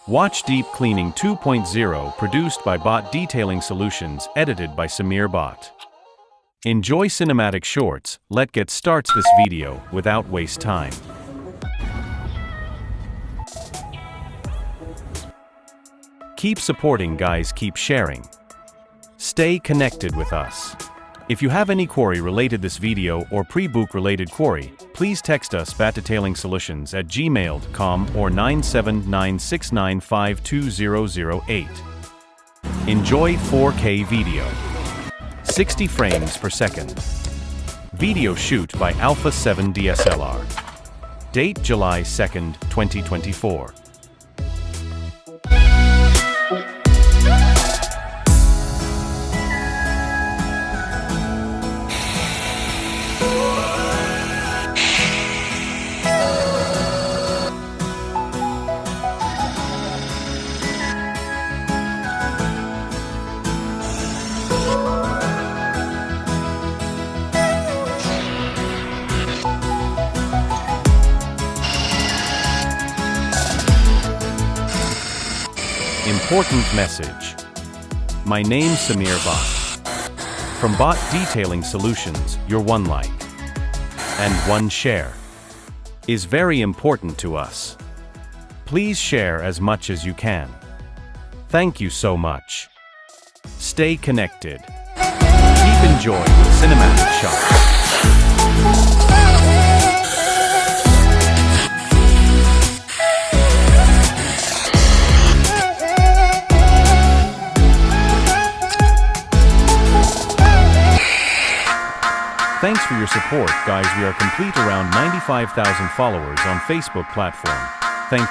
Watch Deep Cleaning 2.0 produced by Bhat Detailing Solutions, edited by Bhat. Enjoy cinematic shorts. Let's get starts this video without waste time. Keep supporting guys, keep sharing. Stay connected with us. If you have any query related this video or pre-book related query, please text us bhatdetailingsolutions at gmail.com or 97969520008. Enjoy 4K video. 60 frames per second. Video shoot by Alpha 7 DSLR. Date July 2nd, 2024. Important message. My name's Bhat. From Bhat Detailing Solutions, your one like and one share is very important to us. Please share as much as you can. Thank you so much. Stay connected. Keep enjoying the cinematic shots. Thanks for your support, guys. We are complete around 95,000 followers on Facebook platform. Thank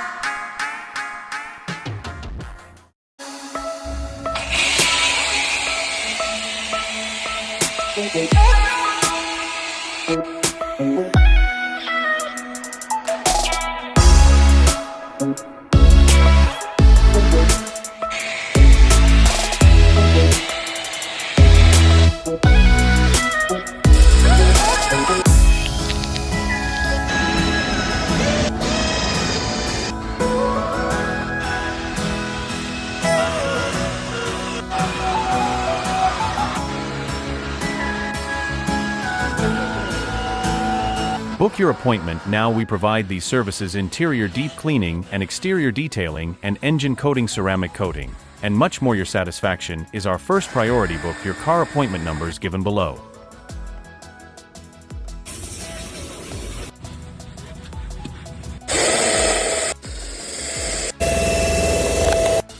Book your appointment now. We provide these services: interior deep cleaning and exterior detailing and engine coating, ceramic coating, and much more. Your satisfaction is our first priority. Book your car appointment numbers given below.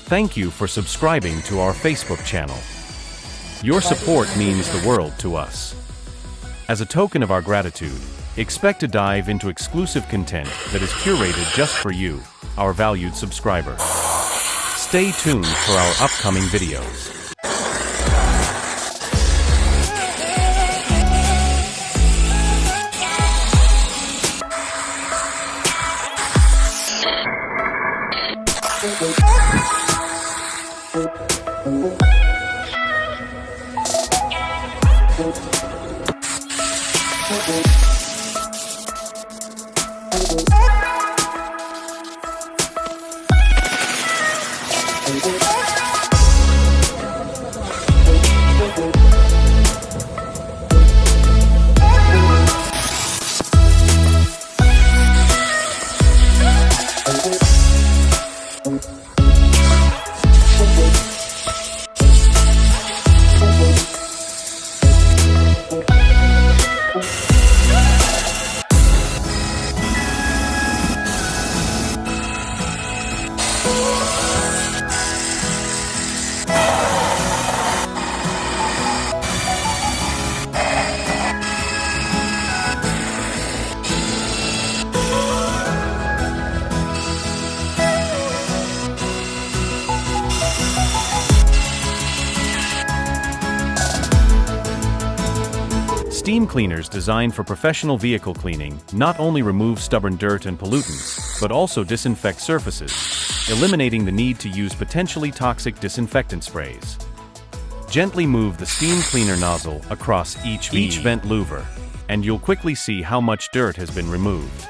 Thank you for subscribing to our Facebook channel. Your support means the world to us. As a token of our gratitude, expect to dive into exclusive content that is curated just for you, our valued subscriber. Stay tuned for our upcoming videos. Steam cleaners designed for professional vehicle cleaning not only remove stubborn dirt and pollutants, but also disinfect surfaces, eliminating the need to use potentially toxic disinfectant sprays. Gently move the steam cleaner nozzle across each vent louver, and you'll quickly see how much dirt has been removed.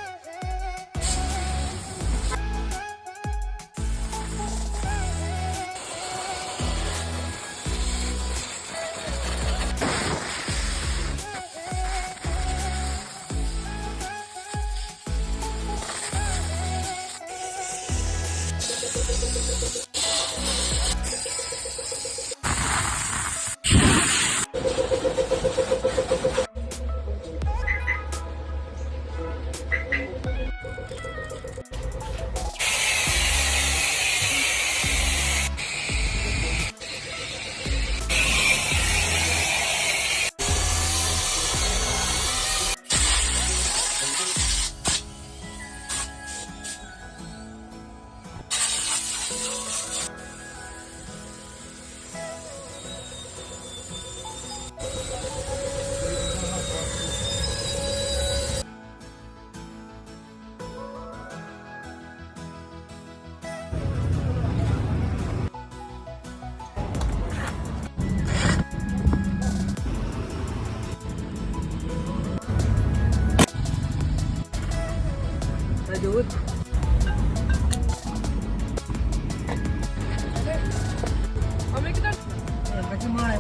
Lanjut. Kami kita. Kasi mulai.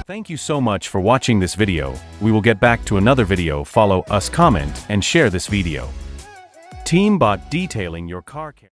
Thank you so much for watching this video. We will get back to another video. Follow us, comment, and share this video. Team Bhat detailing your car care.